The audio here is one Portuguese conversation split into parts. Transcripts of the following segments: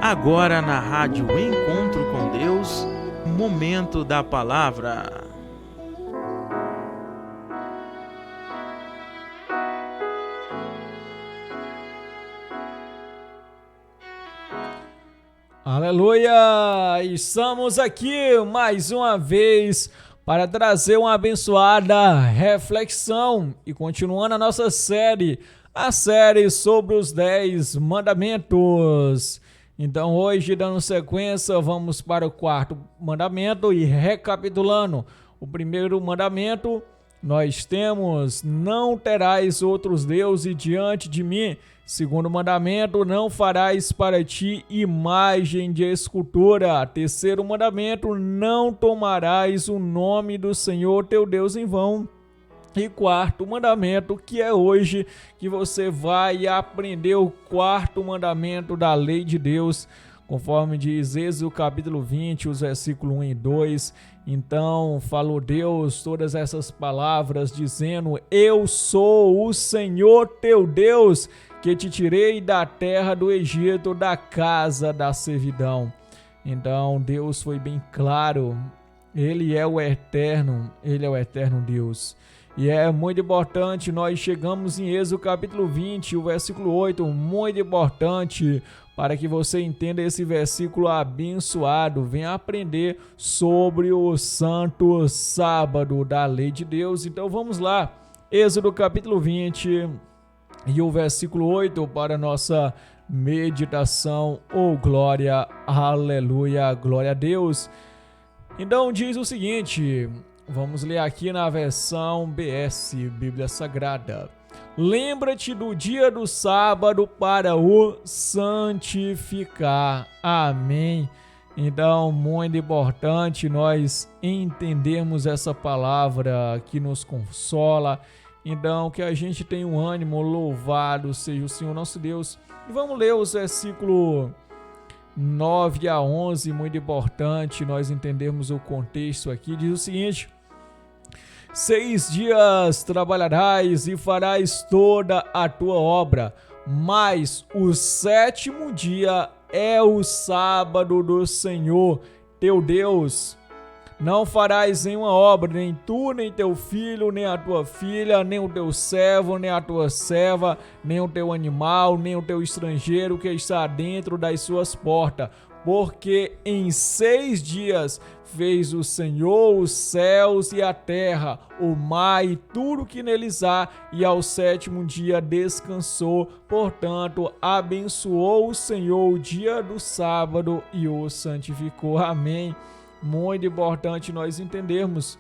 Agora na Rádio Encontro com Deus, Momento da Palavra. Aleluia! Estamos aqui mais uma vez para trazer uma abençoada reflexão e continuando a nossa série, a série sobre os 10 mandamentos. Então hoje, dando sequência, vamos para o quarto mandamento e recapitulando. O primeiro mandamento, nós temos: não terás outros deuses diante de mim. Segundo mandamento, não farás para ti imagem de escultura. Terceiro mandamento, não tomarás o nome do Senhor teu Deus em vão. E quarto mandamento, que é hoje que você vai aprender o quarto mandamento da lei de Deus, conforme diz Êxodo capítulo 20, os versículos 1 e 2. Então falou Deus todas essas palavras dizendo: eu sou o Senhor teu Deus, que te tirei da terra do Egito, da casa da servidão. Então Deus foi bem claro, Ele é o eterno Deus. E é muito importante, nós chegamos em Êxodo capítulo 20, o versículo 8, muito importante para que você entenda esse versículo abençoado. Venha aprender sobre o santo sábado da lei de Deus. Então vamos lá, Êxodo capítulo 20 e o versículo 8 para nossa meditação. Oh glória, aleluia, glória a Deus. Então diz o seguinte, vamos ler aqui na versão BS, Bíblia Sagrada. Lembra-te do dia do sábado para o santificar. Amém. Então, muito importante nós entendermos essa palavra que nos consola. Então, que a gente tenha um ânimo, louvado seja o Senhor nosso Deus. E vamos ler os versículos 9 a 11, muito importante nós entendermos o contexto aqui. Diz o seguinte: 6 dias trabalharás e farás toda a tua obra, mas o sétimo dia é o sábado do Senhor teu Deus. Não farás nenhuma obra, nem tu, nem teu filho, nem a tua filha, nem o teu servo, nem a tua serva, nem o teu animal, nem o teu estrangeiro que está dentro das suas portas. Porque em 6 dias fez o Senhor os céus e a terra, o mar e tudo que neles há, e ao sétimo dia descansou. Portanto, abençoou o Senhor o dia do sábado e o santificou. Amém. Muito importante nós entendermos.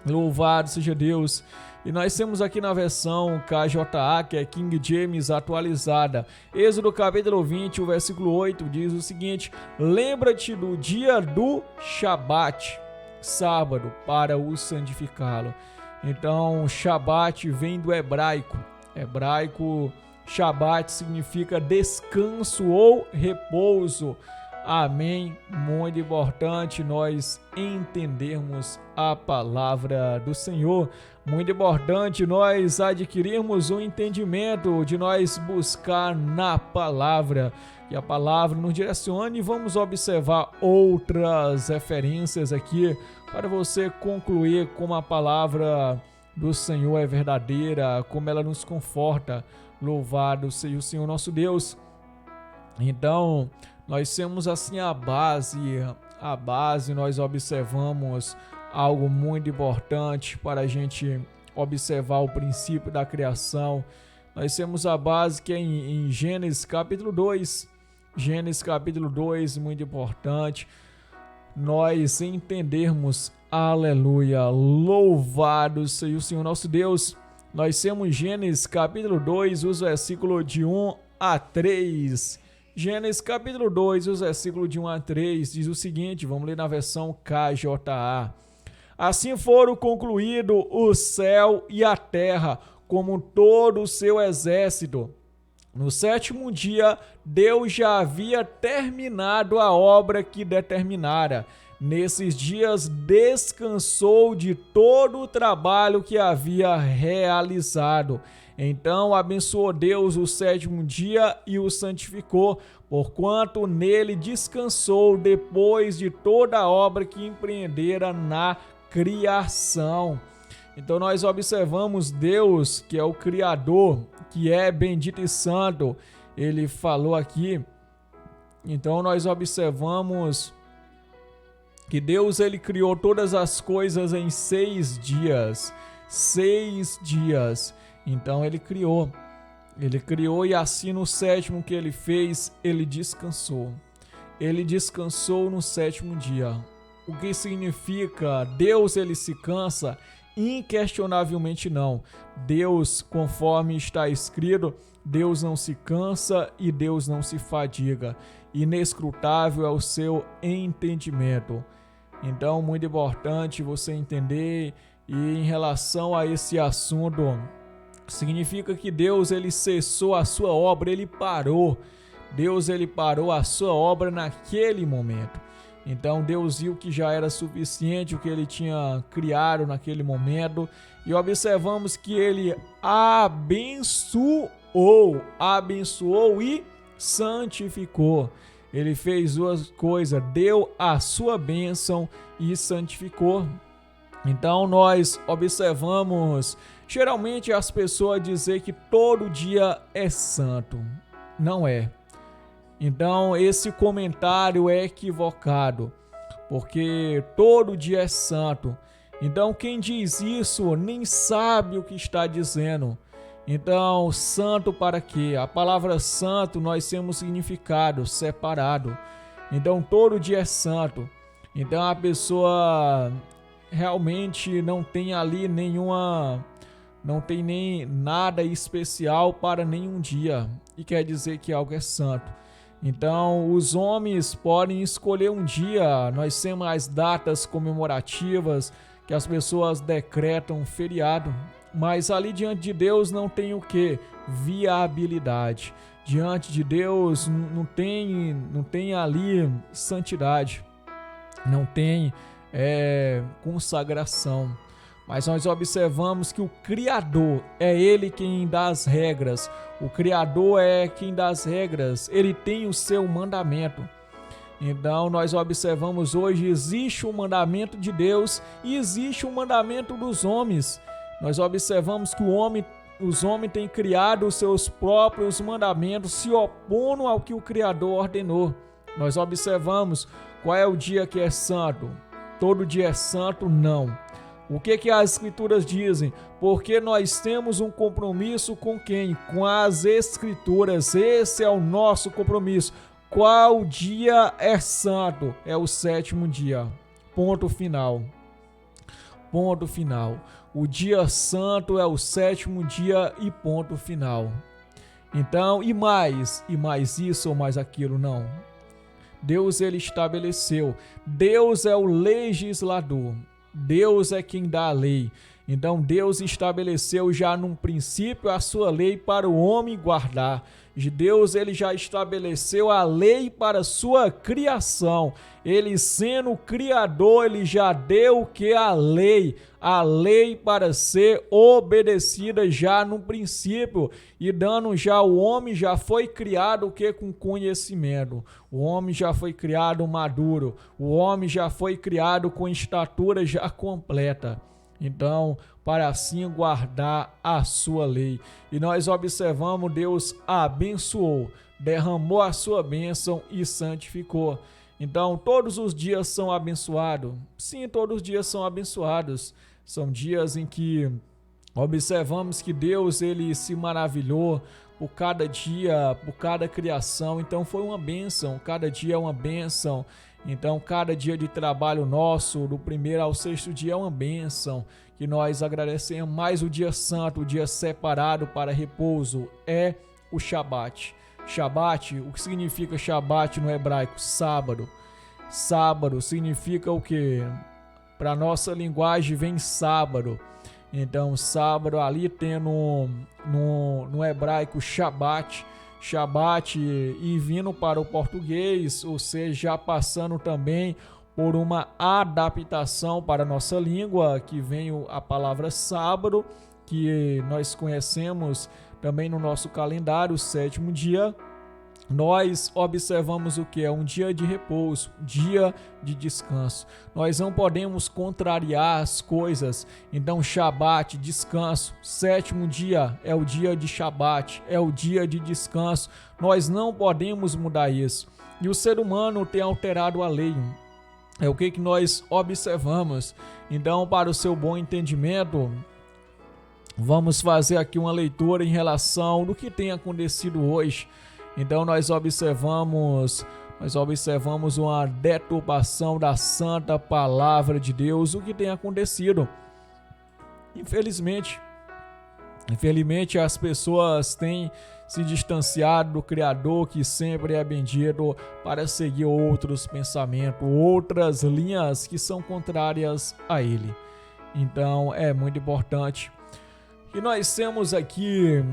Louvado seja Deus. E nós temos aqui na versão KJA, que é King James atualizada. Êxodo capítulo 20, o versículo 8 diz o seguinte: lembra-te do dia do Shabat, sábado, para o santificá-lo. Então, Shabat vem do hebraico. Shabat significa descanso ou repouso. Amém. Muito importante nós entendermos a palavra do Senhor. Muito importante nós adquirirmos um entendimento de nós buscar na palavra. E a palavra nos direcione, e vamos observar outras referências aqui para você concluir como a palavra do Senhor é verdadeira, como ela nos conforta. Louvado seja o Senhor nosso Deus. Então, nós temos assim a base nós observamos algo muito importante para a gente observar o princípio da criação. Nós temos a base que é em Gênesis capítulo 2. Gênesis capítulo 2, muito importante nós entendermos, aleluia, louvado seja o Senhor nosso Deus. Nós temos Gênesis capítulo 2, os versículos de 1 a 3. Gênesis capítulo 2, os versículos de 1 a 3, diz o seguinte, vamos ler na versão KJA. Assim foram concluídos o céu e a terra, como todo o seu exército. No sétimo dia, Deus já havia terminado a obra que determinara. Nesses dias descansou de todo o trabalho que havia realizado. Então abençoou Deus o sétimo dia e o santificou, porquanto nele descansou depois de toda a obra que empreendera na criação. Então nós observamos Deus, que é o Criador, que é bendito e santo, ele falou aqui. Então nós observamos que Deus ele criou todas as coisas em 6 dias. 6 dias. Então ele criou e assim no sétimo que ele fez, ele descansou. Ele descansou no sétimo dia. O que significa? Deus ele se cansa? Inquestionavelmente não. Deus, conforme está escrito, Deus não se cansa e Deus não se fadiga. Inescrutável é o seu entendimento. Então, muito importante você entender, e em relação a esse assunto, significa que Deus ele cessou a sua obra, ele parou. Deus ele parou a sua obra naquele momento. Então Deus viu que já era suficiente o que ele tinha criado naquele momento, e observamos que ele abençoou e santificou. Ele fez duas coisas, deu a sua bênção e santificou. Então nós observamos, geralmente as pessoas dizem que todo dia é santo. Não é. Então esse comentário é equivocado, porque todo dia é santo. Então quem diz isso nem sabe o que está dizendo. Então, santo para quê? A palavra santo nós temos significado separado. Então todo dia é santo. Então a pessoa realmente não tem ali não tem nem nada especial para nenhum dia, e quer dizer que algo é santo. Então os homens podem escolher um dia, nós temos as datas comemorativas que as pessoas decretam feriado, mas ali diante de Deus não tem o que? Viabilidade. Diante de Deus não tem ali santidade, não tem consagração. Mas nós observamos que o Criador é Ele quem dá as regras. O Criador é quem dá as regras. Ele tem o seu mandamento. Então nós observamos hoje, existe um mandamento de Deus e existe um mandamento dos homens. Nós observamos que os homens têm criado os seus próprios mandamentos, se opondo ao que o Criador ordenou. Nós observamos qual é o dia que é santo. Todo dia é santo? Não. O que as Escrituras dizem? Porque nós temos um compromisso com quem? Com as Escrituras. Esse é o nosso compromisso. Qual dia é santo? É o sétimo dia. Ponto final. Ponto final. O dia santo é o sétimo dia e ponto final. Então, e mais isso ou mais aquilo? Não. Deus ele estabeleceu. Deus é o legislador. Deus é quem dá a lei. Então Deus estabeleceu já num princípio a sua lei para o homem guardar. Deus ele já estabeleceu a lei para a sua criação. Ele sendo o Criador, ele já deu o que? A lei para ser obedecida já no princípio, e dando já o homem já foi criado o que? Com conhecimento. O homem já foi criado maduro. O homem já foi criado com estatura já completa. Então, para assim guardar a sua lei. E nós observamos, Deus abençoou, derramou a sua bênção e santificou. Então, todos os dias são abençoados. Sim, todos os dias são abençoados. São dias em que observamos que Deus ele se maravilhou por cada dia, por cada criação. Então, foi uma bênção. Cada dia é uma bênção. Então, cada dia de trabalho nosso, do primeiro ao sexto dia, é uma bênção, que nós agradecemos. Mais o dia santo, o dia separado para repouso, é o Shabat. Shabat, o que significa Shabat no hebraico? Sábado. Sábado significa o quê? Para nossa linguagem vem sábado. Então, sábado ali tem no hebraico Shabat. Shabat, e vindo para o português, ou seja, já passando também por uma adaptação para a nossa língua, que vem a palavra sábado, que nós conhecemos também no nosso calendário, o 7º dia. Nós observamos o que é um dia de repouso, dia de descanso. Nós não podemos contrariar as coisas. Então, Shabat, descanso. 7º dia é o dia de Shabat, é o dia de descanso. Nós não podemos mudar isso. E o ser humano tem alterado a lei. É o que nós observamos. Então, para o seu bom entendimento, vamos fazer aqui uma leitura em relação do que tem acontecido hoje. Então nós observamos uma deturpação da santa palavra de Deus, o que tem acontecido. Infelizmente as pessoas têm se distanciado do Criador, que sempre é bendito, para seguir outros pensamentos, outras linhas que são contrárias a Ele. Então é muito importante que nós temos aqui.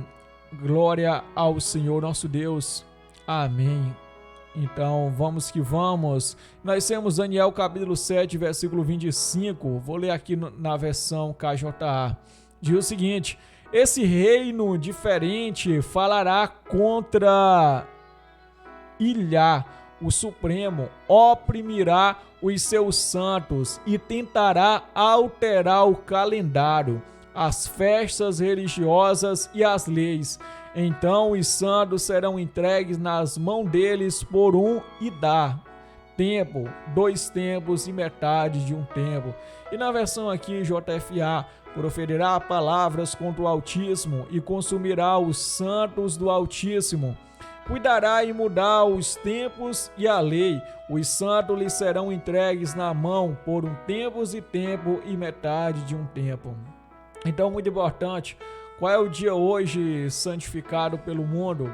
Glória ao Senhor nosso Deus. Amém. Então, vamos que vamos. Nós temos Daniel capítulo 7, versículo 25. Vou ler aqui na versão KJA. Diz o seguinte: esse reino diferente falará contra Ilá, o Supremo, oprimirá os seus santos e tentará alterar o calendário, as festas religiosas e as leis. Então os santos serão entregues nas mãos deles por um idá, tempo, 2 tempos e metade de um tempo. E na versão aqui JFA, proferirá palavras contra o Altíssimo e consumirá os santos do Altíssimo. Cuidará em mudar os tempos e a lei. Os santos lhes serão entregues na mão por um tempo e metade de um tempo. Então, muito importante, qual é o dia hoje santificado pelo mundo?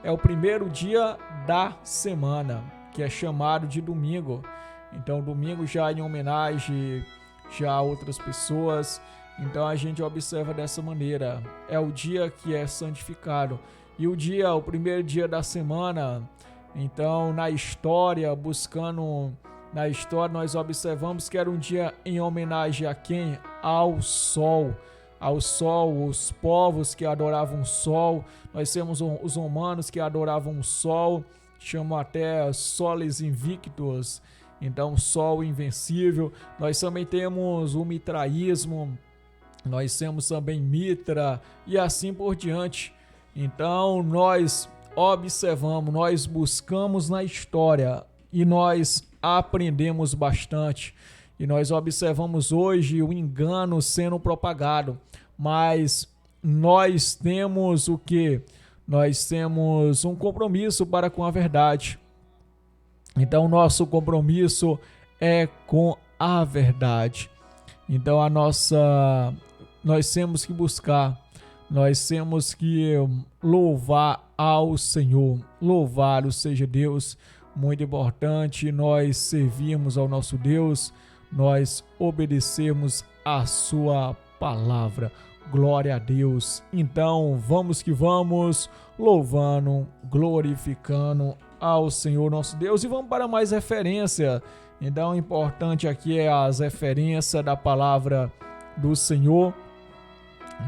É o primeiro dia da semana, que é chamado de domingo. Então, domingo já em homenagem já a outras pessoas. Então, a gente observa dessa maneira. É o dia que é santificado. E o primeiro dia da semana, então, na história, nós observamos que era um dia em homenagem a quem? Ao sol. Ao sol, os povos que adoravam o sol. Nós temos os romanos que adoravam o sol, chamam até soles invictus, então sol invencível. Nós também temos o mitraísmo, nós temos também Mitra e assim por diante. Então nós observamos, nós buscamos na história e nós aprendemos bastante. E nós observamos hoje o engano sendo propagado, mas nós temos o quê? Nós temos um compromisso para com a verdade. Então, nosso compromisso é com a verdade. Então, nós temos que buscar, nós temos que louvar ao Senhor. Louvado seja Deus. Muito importante nós servirmos ao nosso Deus, nós obedecemos a sua palavra. Glória a Deus. Então vamos que vamos, louvando, glorificando ao Senhor nosso Deus. E vamos para mais referência. Então o importante aqui é as referências da palavra do Senhor.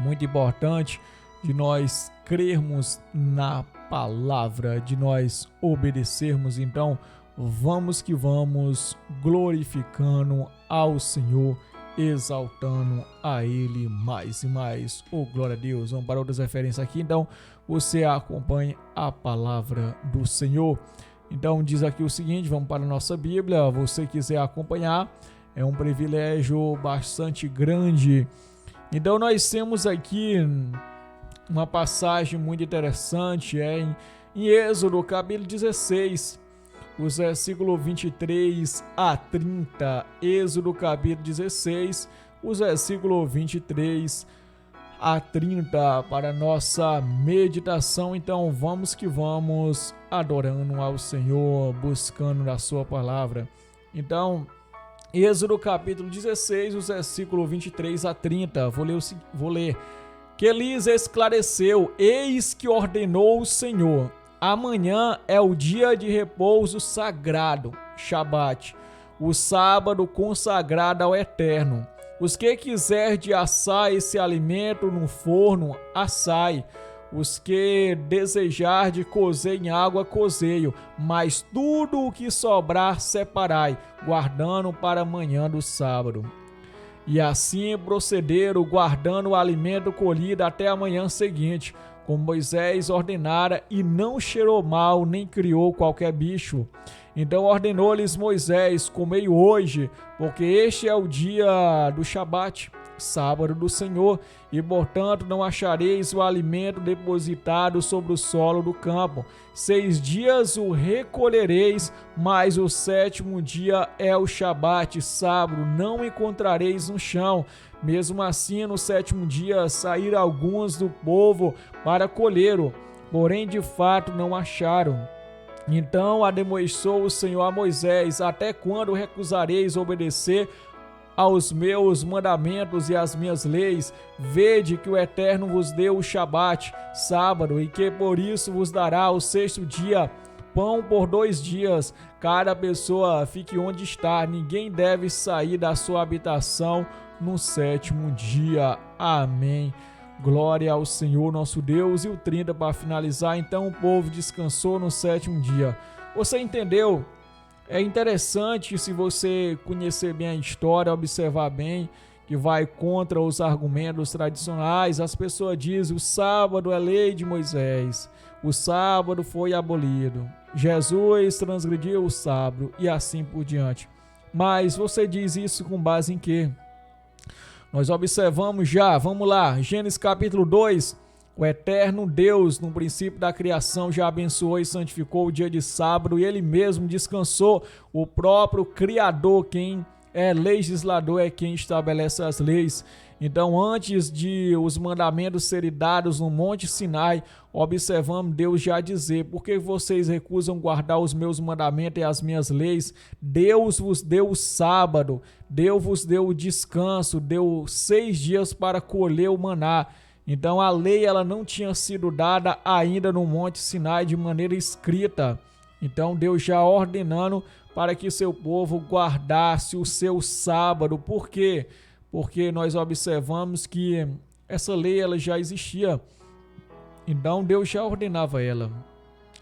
Muito importante de nós crermos na palavra, de nós obedecermos. Então vamos que vamos, glorificando ao Senhor, exaltando a Ele mais e mais. Oh, glória a Deus. Vamos para outras referências aqui. Então, você acompanhe a palavra do Senhor. Então, diz aqui o seguinte, vamos para a nossa Bíblia. Você quiser acompanhar, é um privilégio bastante grande. Então, nós temos aqui uma passagem muito interessante, em Êxodo, capítulo 16, os versículos 23 a 30, Êxodo capítulo 16, os versículos 23 a 30, para nossa meditação. Então vamos que vamos, adorando ao Senhor, buscando na sua palavra. Então, Êxodo capítulo 16, os versículos 23 a 30, vou ler. Que lhes esclareceu, eis que ordenou o Senhor. Amanhã é o dia de repouso sagrado, Shabat. o sábado consagrado ao Eterno. Os que quiser de assar esse alimento no forno, assai. Os que desejar de cozer em água, cozeio. Mas tudo o que sobrar, separai, guardando para amanhã do sábado. E assim procederam, guardando o alimento colhido até a manhã seguinte, como Moisés ordenara, e não cheirou mal, nem criou qualquer bicho. Então ordenou-lhes Moisés: comei hoje, porque este é o dia do Shabat, sábado do Senhor, e portanto não achareis o alimento depositado sobre o solo do campo. 6 dias o recolhereis, mas o 7º dia é o Shabat, sábado, não encontrareis no chão. Mesmo assim, no 7º dia saíram alguns do povo para colher-o, porém de fato não acharam. Então ademoestou o Senhor a Moisés: até quando recusareis obedecer aos meus mandamentos e às minhas leis? Vede que o Eterno vos deu o Shabat, sábado, e que por isso vos dará o 6º dia pão por 2 dias. Cada pessoa fique onde está, ninguém deve sair da sua habitação no 7º dia. Amém. Glória ao Senhor nosso Deus. E o 30 para finalizar: então o povo descansou no 7º dia. Você entendeu? É interessante, se você conhecer bem a história, observar bem, que vai contra os argumentos tradicionais. As pessoas dizem: o sábado é lei de Moisés, o sábado foi abolido, Jesus transgrediu o sábado e assim por diante. Mas você diz isso com base em quê? Nós observamos já, vamos lá, Gênesis capítulo 2, o eterno Deus, no princípio da criação, já abençoou e santificou o dia de sábado, e ele mesmo descansou. O próprio Criador, quem é legislador, é quem estabelece as leis. Então, antes de os mandamentos serem dados no Monte Sinai, observamos Deus já dizer: por que vocês recusam guardar os meus mandamentos e as minhas leis? Deus vos deu o sábado, Deus vos deu o descanso, deu 6 dias para colher o maná. Então a lei ela não tinha sido dada ainda no Monte Sinai de maneira escrita. Então Deus já ordenando para que seu povo guardasse o seu sábado. Por quê? Porque nós observamos que essa lei ela já existia. Então Deus já ordenava ela.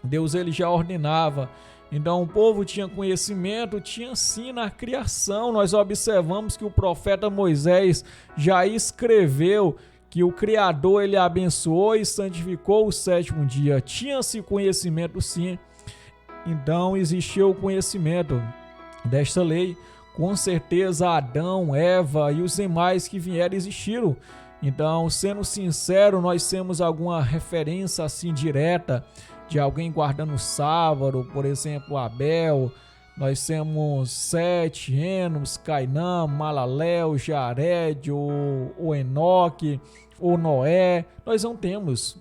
Deus ele já ordenava. Então o povo tinha conhecimento, tinha sim na criação. Nós observamos que o profeta Moisés já escreveu que o Criador ele abençoou e santificou o 7º dia. Tinha-se conhecimento sim. Então existiu o conhecimento desta lei. Com certeza Adão, Eva e os demais que vieram existiram. Então, sendo sincero, nós temos alguma referência assim direta de alguém guardando o sábado, por exemplo, Abel. Nós temos Sete, Enos, Cainã, Malaléu, Jared, o Enoque, o Noé. Nós não temos.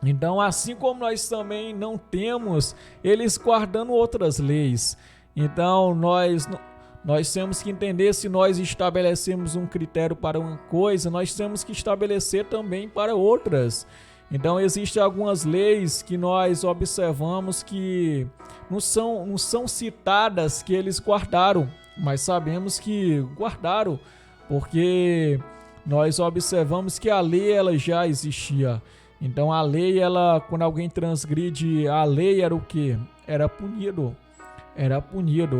Então, assim como nós também não temos eles guardando outras leis. Então, nós temos que entender, se nós estabelecemos um critério para uma coisa, nós temos que estabelecer também para outras. Então existem algumas leis que nós observamos que não são citadas que eles guardaram, mas sabemos que guardaram, porque nós observamos que a lei ela já existia. Então a lei, quando alguém transgride a lei, era o quê? Era punido.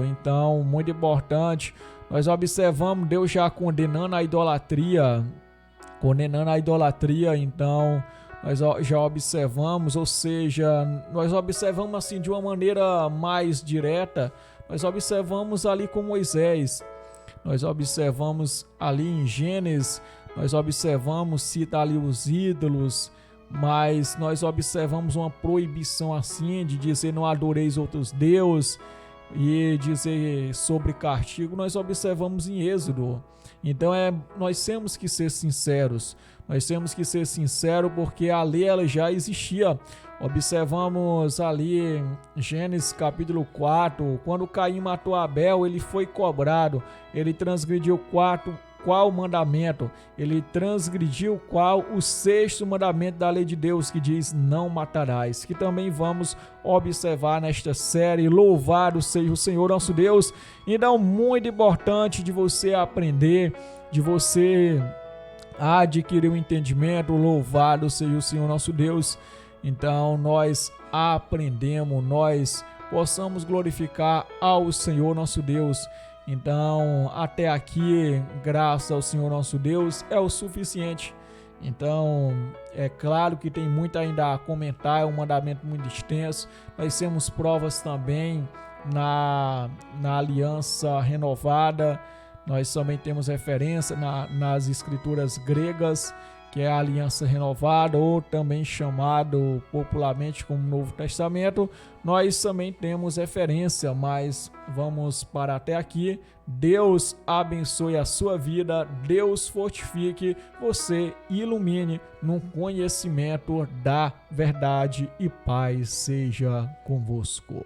Então, muito importante, nós observamos Deus já condenando a idolatria. Então nós já observamos, ou seja, nós observamos assim de uma maneira mais direta. Nós observamos ali com Moisés, nós observamos ali em Gênesis, nós observamos, cita ali os ídolos, mas nós observamos uma proibição assim de dizer: não adoreis outros deuses, e dizer sobre castigo. Nós observamos em Êxodo. Então nós temos que ser sinceros. Porque a lei ela já existia. Observamos ali em Gênesis capítulo 4, quando Caim matou Abel, ele foi cobrado, ele transgrediu qual mandamento? Ele transgrediu qual? O 6º mandamento da lei de Deus, que diz: não matarás, que também vamos observar nesta série. Louvado seja o Senhor nosso Deus. Então, muito importante de você aprender, de você adquirir um entendimento. Louvado seja o Senhor nosso Deus. Então, nós aprendemos, nós possamos glorificar ao Senhor nosso Deus. Então, até aqui, graças ao Senhor nosso Deus, é o suficiente. Então, é claro que tem muito ainda a comentar, é um mandamento muito extenso. Nós temos provas também na aliança renovada. Nós também temos referência nas escrituras gregas, que é a aliança renovada, ou também chamado popularmente como Novo Testamento. Nós também temos referência, mas vamos parar até aqui. Deus abençoe a sua vida, Deus fortifique você, ilumine no conhecimento da verdade, e paz seja convosco.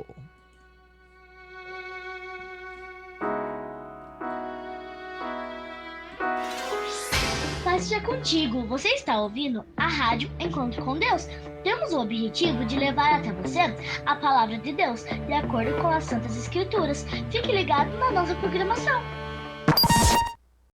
Paz seja contigo. Você está ouvindo a Rádio Encontro com Deus. Temos o objetivo de levar até você a palavra de Deus, de acordo com as Santas Escrituras. Fique ligado na nossa programação.